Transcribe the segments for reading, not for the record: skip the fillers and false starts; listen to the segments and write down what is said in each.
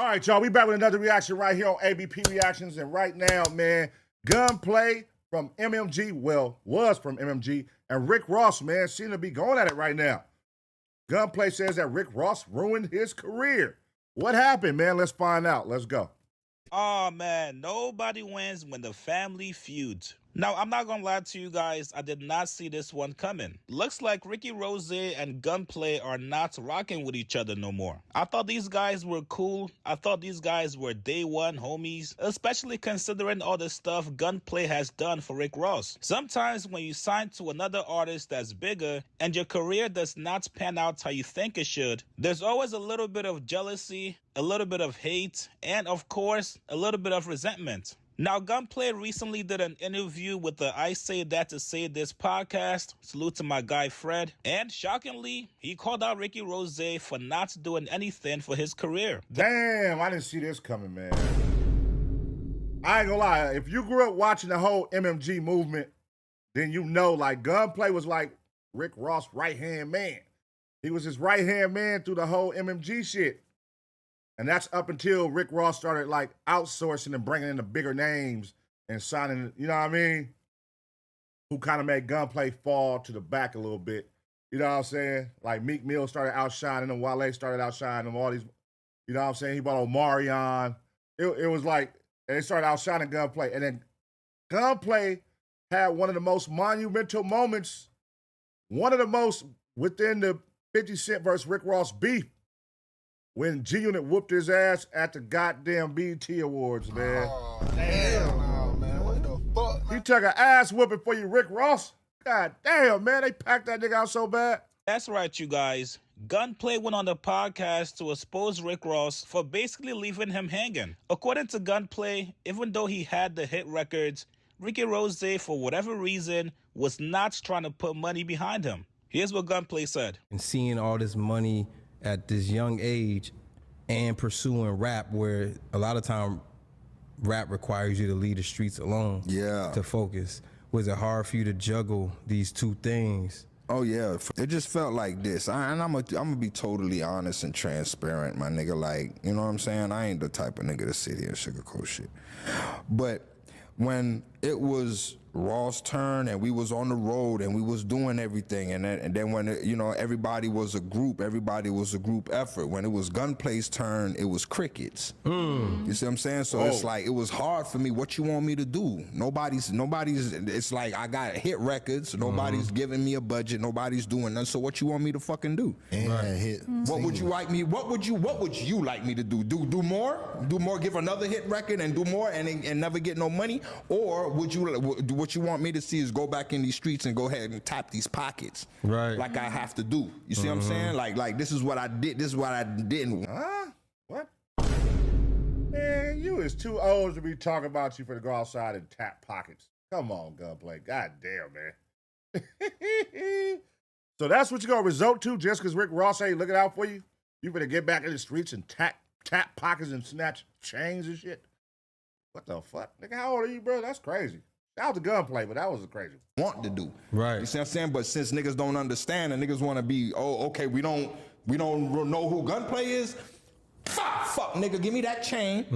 All right, y'all, we back with another reaction right here on ABP Reactions. And right now, man, Gunplay from MMG, was from MMG, and Rick Ross, man, seem to be going at it right now. Gunplay says that Rick Ross ruined his career. What happened, man? Let's find out. Let's go. Oh man, nobody wins when the family feuds. Now, I'm not gonna lie to you guys, I did not see this one coming. Looks like Ricky Rose and Gunplay are not rocking with each other no more. I thought these guys were cool. I thought these guys were day one homies, especially considering all the stuff Gunplay has done for Rick Ross. Sometimes when you sign to another artist that's bigger and your career does not pan out how you think it should, there's always a little bit of jealousy, a little bit of hate, and of course, a little bit of resentment. Now, Gunplay recently did an interview with the I Say That to Say This podcast. Salute to my guy Fred. And shockingly, he called out Ricky Rose for not doing anything for his career. Damn, I didn't see this coming, man. I ain't gonna lie, if you grew up watching the whole MMG movement, then you know, like, Gunplay was like Rick Ross' right-hand man. He was his right-hand man through the whole MMG shit. And that's up until Rick Ross started, like, outsourcing and bringing in the bigger names and signing, you know what I mean? Who kind of made Gunplay fall to the back a little bit. You know what I'm saying? Like, Meek Mill started outshining him. Wale started outshining him. All these, you know what I'm saying? He brought Omarion. It was like, and they started outshining Gunplay. And then Gunplay had one of the most monumental moments, one of the most within the 50 Cent versus Rick Ross beef, when G-Unit whooped his ass at the goddamn BET Awards, man. Oh, damn. Oh, man. What the fuck? He took an ass whooping for you, Rick Ross. God damn, man. They packed that nigga out so bad. That's right, you guys. Gunplay went on the podcast to expose Rick Ross for basically leaving him hanging. According to Gunplay, even though he had the hit records, Ricky Rose, for whatever reason, was not trying to put money behind him. Here's what Gunplay said. And seeing all this money at this young age and pursuing rap, where a lot of time rap requires you to leave the streets alone to focus. Was it hard for you to juggle these two things? Oh yeah, it just felt like this. And I'm gonna be totally honest and transparent, my nigga. Like, you know what I'm saying? I ain't the type of nigga to sit here and sugarcoat shit. But when it was Ross' turn and we was on the road and we was doing everything, and then when you know, everybody was a group effort. When it was Gunplay's turn, it was crickets. You see what I'm saying? So it's like, it was hard for me. What you want me to do? Nobody's it's like, I got hit records, nobody's giving me a budget, nobody's doing nothing. So what you want me to fucking do? Hit. What would you like me? What would you like me to do? Do more? Give another hit record and do more and never get no money? Or would you what you want me to see is go back in these streets and go ahead and tap these pockets, right? Like I have to do. You see what I'm saying? Like this is what I did. This is what I didn't. Huh? What? Man, you is too old to be talking about you for to go outside and tap pockets. Come on, Gunplay. God damn, man. So that's what you're gonna resort to just because Rick Ross ain't looking out for you? You better get back in the streets and tap pockets and snatch chains and shit? What the fuck? Nigga, how old are you, bro? That's crazy. That was a Gunplay, but that was crazy. Want to do. Right. You see what I'm saying? But since niggas don't understand and niggas want to be, oh, okay, we don't know who Gunplay is. Fuck, nigga, give me that chain.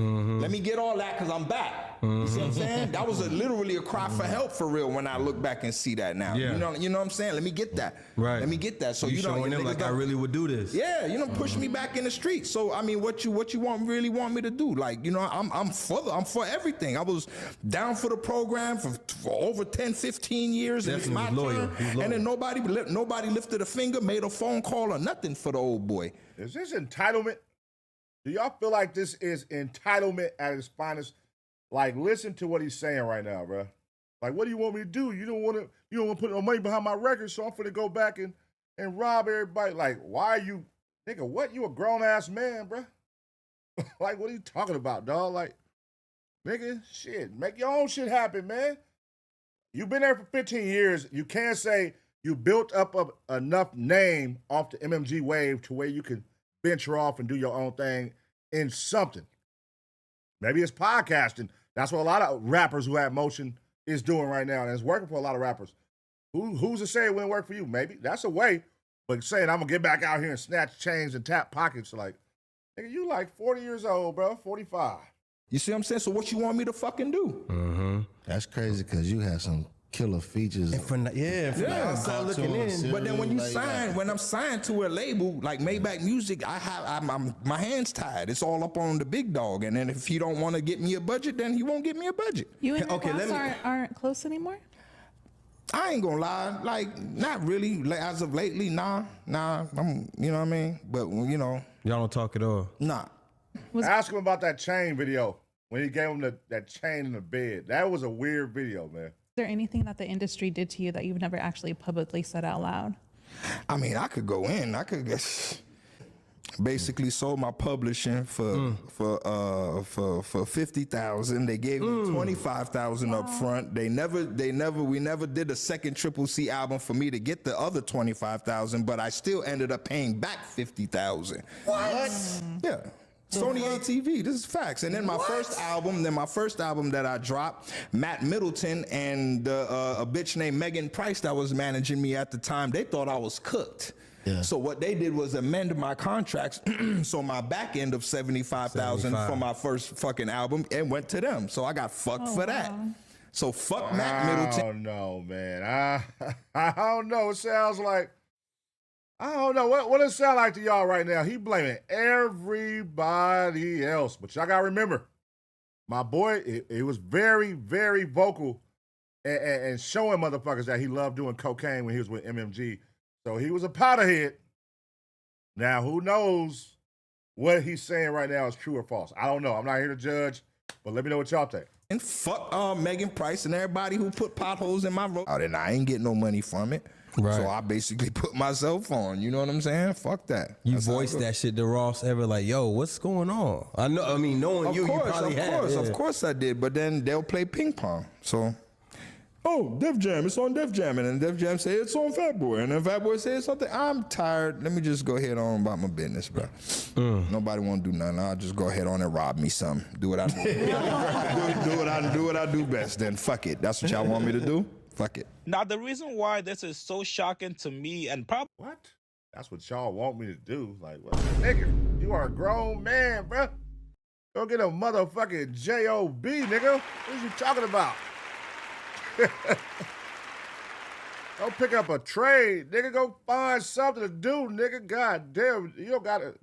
Let me get all that because I'm back. You see what I'm saying? That was literally a cry for help for real when I look back and see that now. Yeah. You know what I'm saying? Let me get that. Right. Let me get that. So you don't showing them like I really would do this. Yeah, you know, push me back in the street. So I mean, what you really want me to do? Like, you know, I'm for everything. I was down for the program for over 10, 15 years. Definitely and it's my loyal. turn. And then nobody lifted a finger, made a phone call or nothing for the old boy. Is this entitlement? Do y'all feel like this is entitlement at its finest? Like, listen to what he's saying right now, bro. Like, what do you want me to do? You don't want to put no money behind my record, so I'm finna go back and rob everybody. Like, why are you, nigga, what? You a grown-ass man, bro. Like, what are you talking about, dog? Like, nigga, shit, make your own shit happen, man. You've been there for 15 years. You can't say you built up enough name off the MMG wave to where you can venture off and do your own thing in something. Maybe it's podcasting. That's what a lot of rappers who have motion is doing right now, and it's working for a lot of rappers. Who's to say it wouldn't work for you? Maybe that's a way. But saying I'm gonna get back out here and snatch chains and tap pockets, like, Nigga, you like 40 years old, bro. 45. You see what I'm saying? So what you want me to fucking do? That's crazy because you had some killer features. And from the outside looking in. But then when you sign, when I'm signed to a label like Maybach Music, I'm my hands tied. It's all up on the big dog. And then if he don't want to get me a budget, then he won't get me a budget. You and Rick Ross aren't close anymore? I ain't gonna lie, like not really. Like, as of lately, nah. I'm, you know what I mean. But you know, y'all don't talk at all. Nah. Ask him about that chain video when he gave him that chain in the bed. That was a weird video, man. Is there anything that the industry did to you that you've never actually publicly said out loud? I mean, I could go in. I could basically sold my publishing for $50,000. They gave me $25,000 up front. We never did a second Triple C album for me to get the other $25,000, but I still ended up paying back $50,000. What? Yeah. Sony ATV, this is facts. And then my first album that I dropped, Matt Middleton and a bitch named Megan Price that was managing me at the time, they thought I was cooked. Yeah. So what they did was amend my contracts. So my back end of $75,000 for my first fucking album, it went to them. So I got fucked for that. So fuck Matt Middleton. I don't know, man. I don't know. It sounds like, I don't know. What does it sound like to y'all right now? He blaming everybody else. But y'all got to remember, my boy, he was very, very vocal and showing motherfuckers that he loved doing cocaine when he was with MMG. So he was a powderhead. Now, who knows what he's saying right now is true or false? I don't know. I'm not here to judge, but let me know what y'all think. And fuck Megan Price and everybody who put potholes in my road. And I ain't getting no money from it. Right. So I basically put myself on. You know what I'm saying? Fuck that. You voiced that shit to Ross ever like, yo, what's going on? I know. I mean, knowing you probably have. Of course I did. But then they'll play ping pong. So, oh, Def Jam, it's on Def Jam. And then Def Jam say it's on Fat Boy. And then Fat Boy says something. I'm tired. Let me just go ahead on about my business, bro. Nobody want to do nothing. I'll just go ahead on and rob me some. Do what I do. do what I do best. Then fuck it. That's what y'all want me to do? Fuck it. Now, the reason why this is so shocking to me and probably... What? That's what y'all want me to do? Like, what? Nigga, you are a grown man, bro. Go get a motherfucking J.O.B., nigga. What are you talking about? Go pick up a trade, nigga. Go find something to do, nigga. God damn, you don't got to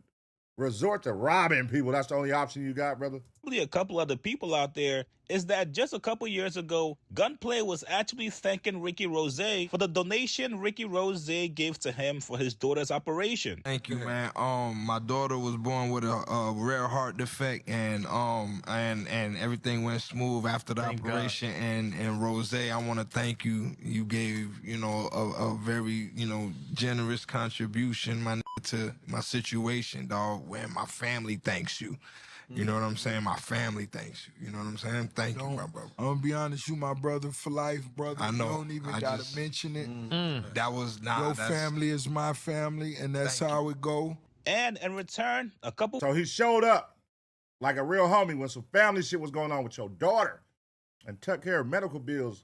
resort to robbing people. That's the only option you got, brother. A couple other people out there is that just a couple years ago, Gunplay was actually thanking Ricky Rose for the donation Ricky Rose gave to him for his daughter's operation. Thank you, man. My daughter was born with a rare heart defect, and everything went smooth after the operation. And Rose, I want to thank you. You gave, a very, generous contribution, my nigga, to my situation, dog. Where my family thanks you. You know what I'm saying? My family thanks you. You know what I'm saying? Thank you, my brother. I'm gonna be honest, you my brother for life, brother. I know. You don't even gotta mention it. That was not. Your family is my family, and that's how it go. And in return, a couple. So he showed up like a real homie when some family shit was going on with your daughter and took care of medical bills.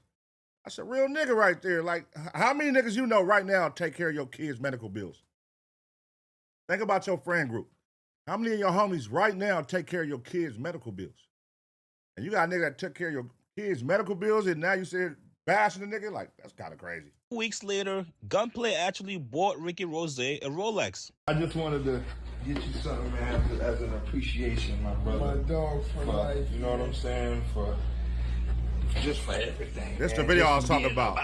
That's a real nigga right there. Like, how many niggas you know right now take care of your kids' medical bills? Think about your friend group. How many of your homies right now take care of your kids' medical bills? And you got a nigga that took care of your kids' medical bills, and now you say bashing the nigga? Like, that's kind of crazy. Weeks later, Gunplay actually bought Ricky Rose a Rolex. I just wanted to get you something, man, as an appreciation, my brother. My dog for life. You know what I'm saying? Just for everything. This the video I was talking about.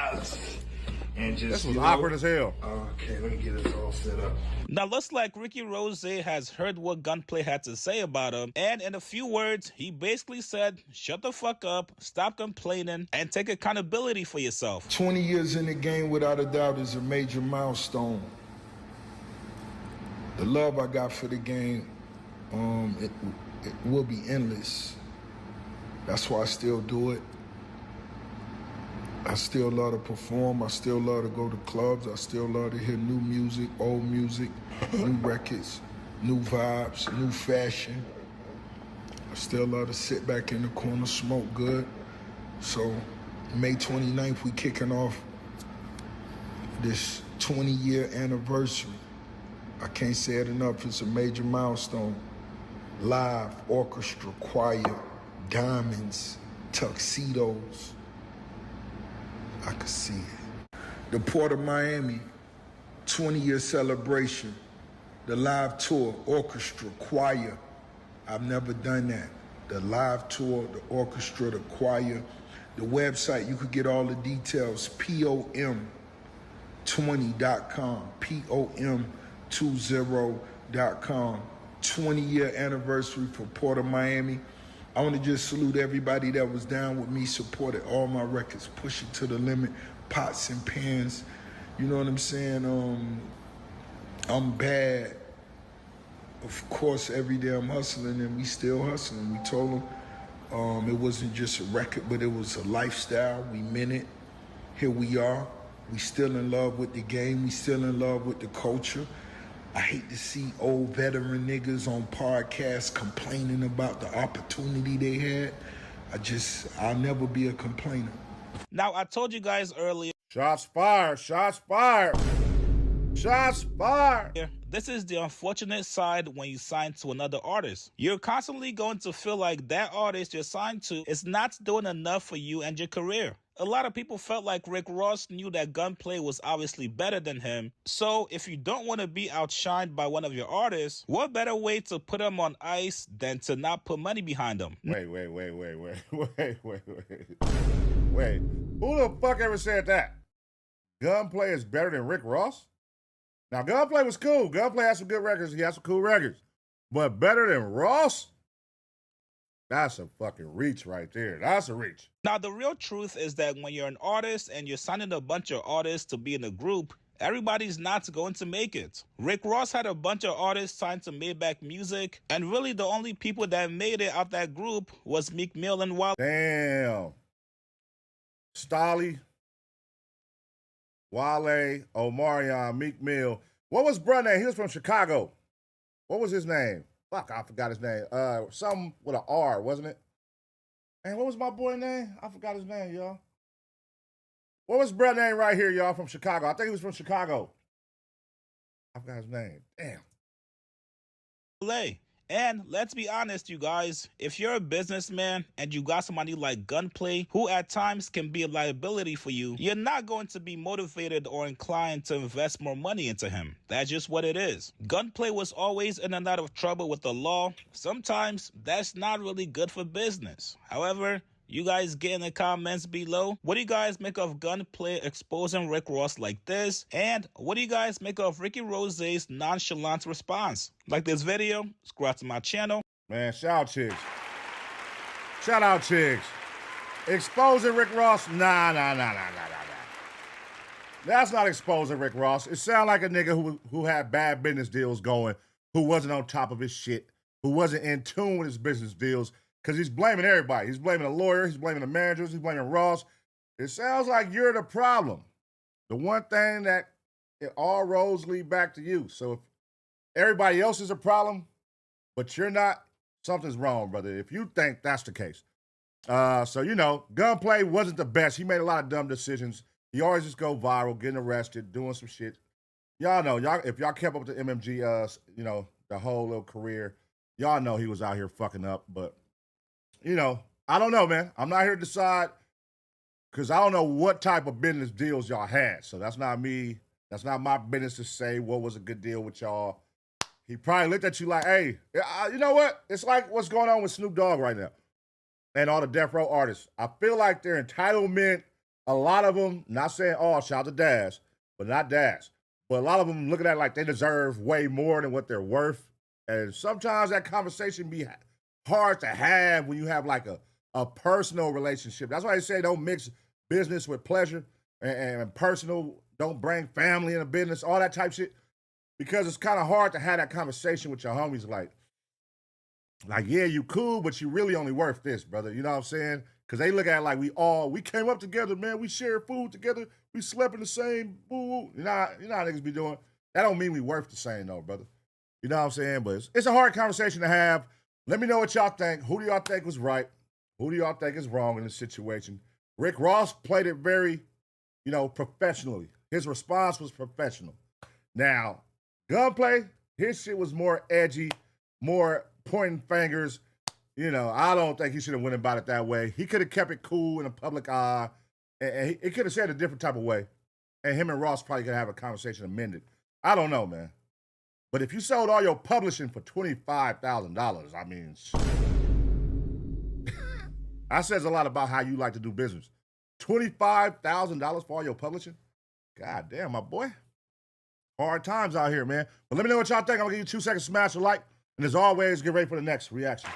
And just, this was awkward as hell. Okay, let me get this all set up. Now, looks like Ricky Rose has heard what Gunplay had to say about him, and in a few words, he basically said, shut the fuck up, stop complaining, and take accountability for yourself. 20 years in the game, without a doubt, is a major milestone. The love I got for the game, it will be endless. That's why I still do it. I still love to perform. I still love to go to clubs. I still love to hear new music, old music, new records, new vibes, new fashion. I still love to sit back in the corner, smoke good. So May 29th, we kicking off this 20-year anniversary. I can't say it enough. It's a major milestone. live orchestra, choir, diamonds, tuxedos. I could see it. The Port of Miami 20-year celebration, the live tour, orchestra, choir. I've never done that. The live tour, the orchestra, the choir, the website, you could get all the details, POM20.com, POM20.com. 20-year anniversary for Port of Miami. I want to just salute everybody that was down with me, supported all my records, Push It to the Limit, Pots and Pans. You know what I'm saying? I'm bad. Of course, every day I'm hustling, and we still hustling. We told them it wasn't just a record, but it was a lifestyle. We meant it. Here we are. We still in love with the game. We still in love with the culture. I hate to see old veteran niggas on podcasts complaining about the opportunity they had. I'll never be a complainer. Now, I told you guys earlier. Shots fired, shots fired. Shots fired. This is the unfortunate side when you sign to another artist. You're constantly going to feel like that artist you're signed to is not doing enough for you and your career. A lot of people felt like Rick Ross knew that Gunplay was obviously better than him. So if you don't want to be outshined by one of your artists, what better way to put him on ice than to not put money behind him? Wait. Wait. Who the fuck ever said that? Gunplay is better than Rick Ross? Now, Gunplay was cool. Gunplay had some good records. He had some cool records. But better than Ross? That's a fucking reach right there. That's a reach. Now, the real truth is that when you're an artist and you're signing a bunch of artists to be in a group, everybody's not going to make it. Rick Ross had a bunch of artists signed to Maybach Music, and really the only people that made it out that group was Meek Mill and Wildest. Damn. Stolly, Wale, Omarion, Meek Mill. What was bruh name? He was from Chicago. What was his name? Fuck, I forgot his name. Something with an R, wasn't it? Man, what was my boy name? I forgot his name, y'all. What was bruh name right here, y'all, from Chicago? I think he was from Chicago. I forgot his name. Damn. And let's be honest, you guys, if you're a businessman and you got somebody like Gunplay, who at times can be a liability for you, you're not going to be motivated or inclined to invest more money into him. That's just what it is. Gunplay was always in and out of trouble with the law. Sometimes that's not really good for business. However, you guys get in the comments below. What do you guys make of Gunplay exposing Rick Ross like this? And what do you guys make of Ricky Rose's nonchalant response? Like this video, subscribe to my channel. Man, shout out Chiggs. Shout out Chiggs. Exposing Rick Ross? Nah. That's not exposing Rick Ross. It sounds like a nigga who had bad business deals going, who wasn't on top of his shit, who wasn't in tune with his business deals. Because he's blaming everybody. He's blaming the lawyer. He's blaming the managers. He's blaming Ross. It sounds like you're the problem. The one thing that all roads lead back to you. So if everybody else is a problem, but you're not, something's wrong, brother, if you think that's the case. So, you know, Gunplay wasn't the best. He made a lot of dumb decisions. He always just go viral, getting arrested, doing some shit. Y'all know, if y'all kept up with the MMG, you know, the whole little career, y'all know he was out here fucking up, but you know, I don't know, man. I'm not here to decide because I don't know what type of business deals y'all had. So that's not me. That's not my business to say what was a good deal with y'all. He probably looked at you like, hey, you know what? It's like what's going on with Snoop Dogg right now and all the Death Row artists. I feel like their entitlement, a lot of them, not saying, oh, shout out to Daz, but not Daz. But a lot of them looking at it like they deserve way more than what they're worth. And sometimes that conversation be hard to have when you have like a personal relationship. That's why they say don't mix business with pleasure and personal. Don't bring family in a business, all that type shit. Because it's kind of hard to have that conversation with your homies like, yeah, you cool, but you really only worth this, brother. You know what I'm saying? Because they look at it like we came up together, man. We shared food together. We slept in the same boo. You know how niggas be doing? That don't mean we worth the same though, brother. You know what I'm saying? But it's a hard conversation to have. Let me know what y'all think. Who do y'all think was right? Who do y'all think is wrong in this situation? Rick Ross played it very, you know, professionally. His response was professional. Now, Gunplay, his shit was more edgy, more pointing fingers. You know, I don't think he should have went about it that way. He could have kept it cool in the public eye, and he could have said it a different type of way. And him and Ross probably could have a conversation amended. I don't know, man. But if you sold all your publishing for $25,000, I mean, that says a lot about how you like to do business. $25,000 for all your publishing? God damn, my boy. Hard times out here, man. But let me know what y'all think. I'm going to give you 2 seconds to smash a like. And as always, get ready for the next reaction.